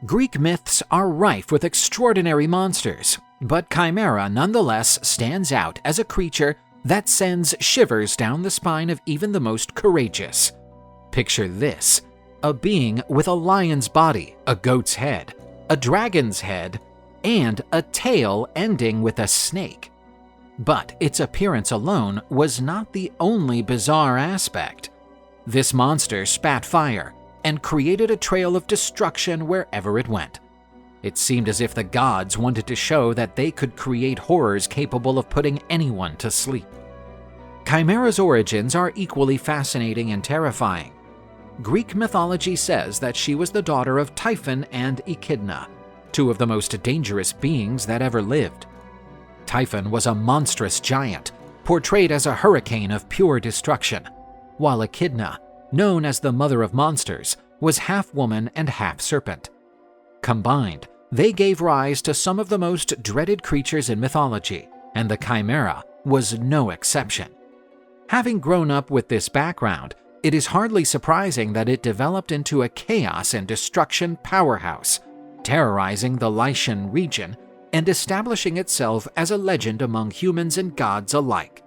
Greek myths are rife with extraordinary monsters, but Chimera nonetheless stands out as a creature that sends shivers down the spine of even the most courageous. Picture this: a being with a lion's body, a goat's head, a dragon's head, and a tail ending with a snake. But its appearance alone was not the only bizarre aspect. This monster spat fire and created a trail of destruction wherever it went. It seemed as if the gods wanted to show that they could create horrors capable of putting anyone to sleep. Chimera's origins are equally fascinating and terrifying. Greek mythology says that she was the daughter of Typhon and Echidna, two of the most dangerous beings that ever lived. Typhon was a monstrous giant, portrayed as a hurricane of pure destruction, while Echidna, known as the mother of monsters, was half woman and half serpent. Combined, they gave rise to some of the most dreaded creatures in mythology, and the Chimera was no exception. Having grown up with this background, it is hardly surprising that it developed into a chaos and destruction powerhouse, terrorizing the Lycian region and establishing itself as a legend among humans and gods alike.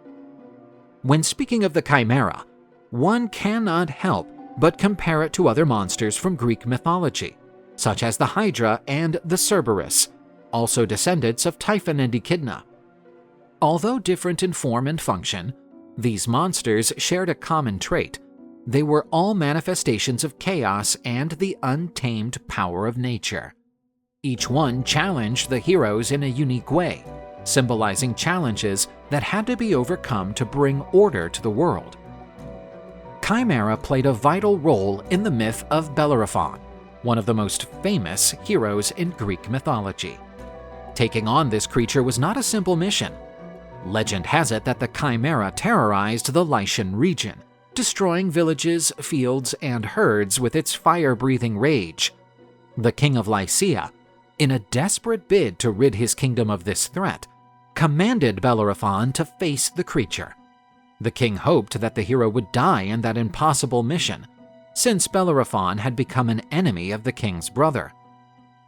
When speaking of the Chimera, one cannot help but compare it to other monsters from Greek mythology, such as the Hydra and the Cerberus, also descendants of Typhon and Echidna. Although different in form and function, these monsters shared a common trait: they were all manifestations of chaos and the untamed power of nature. Each one challenged the heroes in a unique way, symbolizing challenges that had to be overcome to bring order to the world. Chimera played a vital role in the myth of Bellerophon, one of the most famous heroes in Greek mythology. Taking on this creature was not a simple mission. Legend has it that the Chimera terrorized the Lycian region, destroying villages, fields, and herds with its fire-breathing rage. The king of Lycia, in a desperate bid to rid his kingdom of this threat, commanded Bellerophon to face the creature. The king hoped that the hero would die in that impossible mission, since Bellerophon had become an enemy of the king's brother.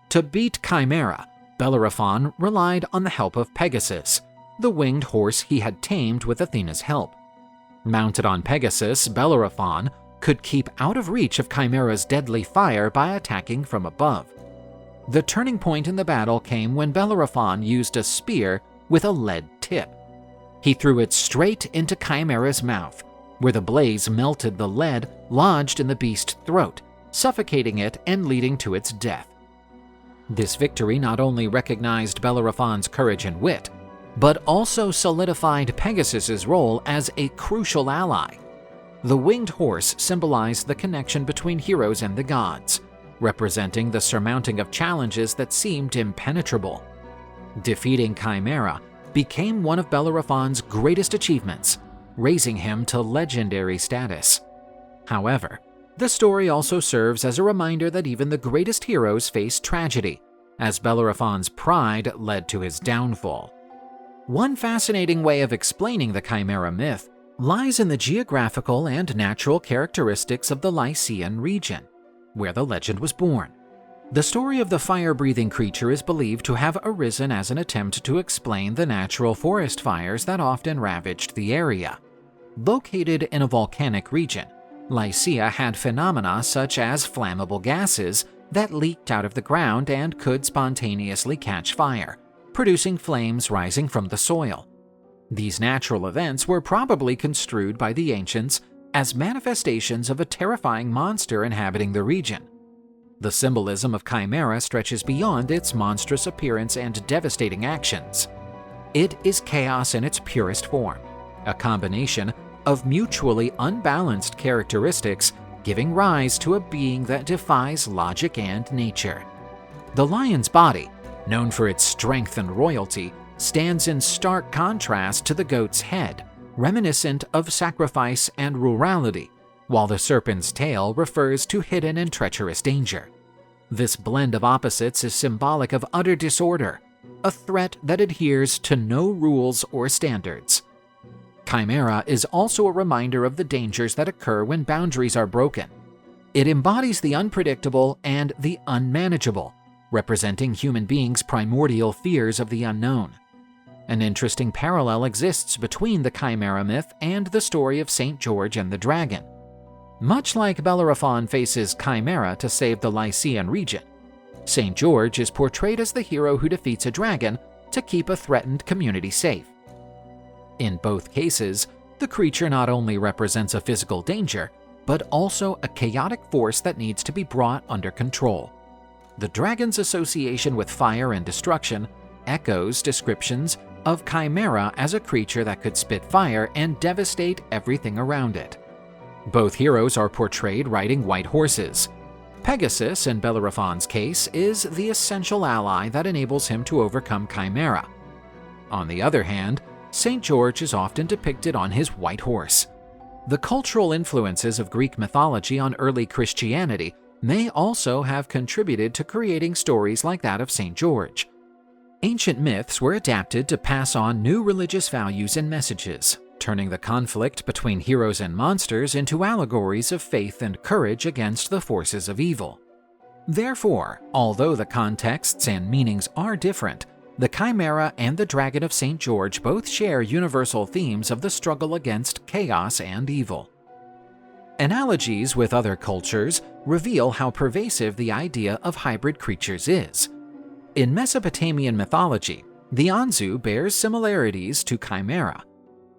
To beat Chimera, Bellerophon relied on the help of Pegasus, the winged horse he had tamed with Athena's help. Mounted on Pegasus, Bellerophon could keep out of reach of Chimera's deadly fire by attacking from above. The turning point in the battle came when Bellerophon used a spear with a lead tip. He threw it straight into Chimera's mouth, where the blaze melted the lead lodged in the beast's throat, suffocating it and leading to its death. This victory not only recognized Bellerophon's courage and wit, but also solidified Pegasus's role as a crucial ally. The winged horse symbolized the connection between heroes and the gods, representing the surmounting of challenges that seemed impenetrable. Defeating Chimera became one of Bellerophon's greatest achievements, raising him to legendary status. However, the story also serves as a reminder that even the greatest heroes face tragedy, as Bellerophon's pride led to his downfall. One fascinating way of explaining the Chimera myth lies in the geographical and natural characteristics of the Lycian region, where the legend was born. The story of the fire-breathing creature is believed to have arisen as an attempt to explain the natural forest fires that often ravaged the area. Located in a volcanic region, Lycia had phenomena such as flammable gases that leaked out of the ground and could spontaneously catch fire, producing flames rising from the soil. These natural events were probably construed by the ancients as manifestations of a terrifying monster inhabiting the region. The symbolism of Chimera stretches beyond its monstrous appearance and devastating actions. It is chaos in its purest form, a combination of mutually unbalanced characteristics giving rise to a being that defies logic and nature. The lion's body, known for its strength and royalty, stands in stark contrast to the goat's head, reminiscent of sacrifice and rurality, while the serpent's tail refers to hidden and treacherous danger. This blend of opposites is symbolic of utter disorder, a threat that adheres to no rules or standards. Chimera is also a reminder of the dangers that occur when boundaries are broken. It embodies the unpredictable and the unmanageable, representing human beings' primordial fears of the unknown. An interesting parallel exists between the Chimera myth and the story of St. George and the dragon. Much like Bellerophon faces Chimera to save the Lycian region, St. George is portrayed as the hero who defeats a dragon to keep a threatened community safe. In both cases, the creature not only represents a physical danger, but also a chaotic force that needs to be brought under control. The dragon's association with fire and destruction echoes descriptions of Chimera as a creature that could spit fire and devastate everything around it. Both heroes are portrayed riding white horses. Pegasus, in Bellerophon's case, is the essential ally that enables him to overcome Chimera. On the other hand, St. George is often depicted on his white horse. The cultural influences of Greek mythology on early Christianity may also have contributed to creating stories like that of St. George. Ancient myths were adapted to pass on new religious values and messages, turning the conflict between heroes and monsters into allegories of faith and courage against the forces of evil. Therefore, although the contexts and meanings are different, the Chimera and the Dragon of St. George both share universal themes of the struggle against chaos and evil. Analogies with other cultures reveal how pervasive the idea of hybrid creatures is. In Mesopotamian mythology, the Anzu bears similarities to Chimera.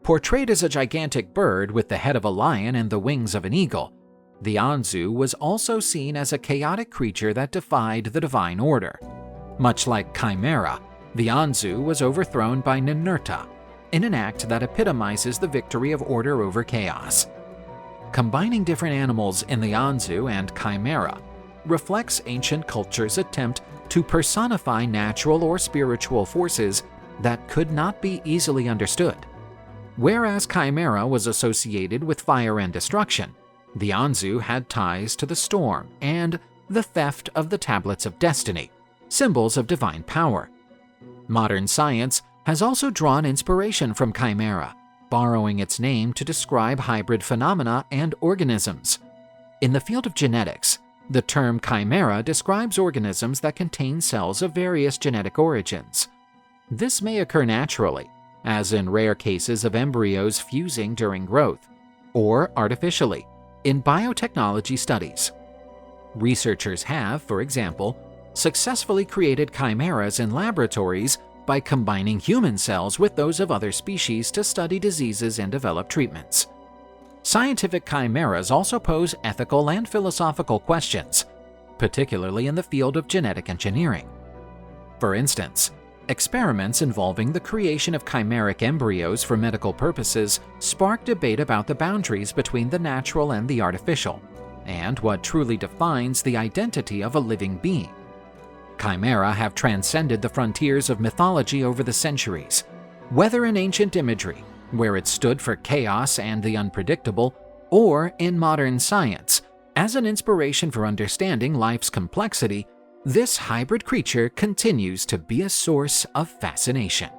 Portrayed as a gigantic bird with the head of a lion and the wings of an eagle, the Anzu was also seen as a chaotic creature that defied the divine order. Much like Chimera, the Anzu was overthrown by Ninurta, in an act that epitomizes the victory of order over chaos. Combining different animals in the Anzu and Chimera reflects ancient culture's attempt to personify natural or spiritual forces that could not be easily understood. Whereas Chimera was associated with fire and destruction, the Anzu had ties to the storm and the theft of the Tablets of Destiny, symbols of divine power. Modern science has also drawn inspiration from Chimera, borrowing its name to describe hybrid phenomena and organisms. In the field of genetics, the term chimera describes organisms that contain cells of various genetic origins. This may occur naturally, as in rare cases of embryos fusing during growth, or artificially, in biotechnology studies. Researchers have, for example, successfully created chimeras in laboratories by combining human cells with those of other species to study diseases and develop treatments. Scientific chimeras also pose ethical and philosophical questions, particularly in the field of genetic engineering. For instance, experiments involving the creation of chimeric embryos for medical purposes spark debate about the boundaries between the natural and the artificial, and what truly defines the identity of a living being. Chimera have transcended the frontiers of mythology over the centuries, whether in ancient imagery, where it stood for chaos and the unpredictable, or in modern science, as an inspiration for understanding life's complexity. This hybrid creature continues to be a source of fascination.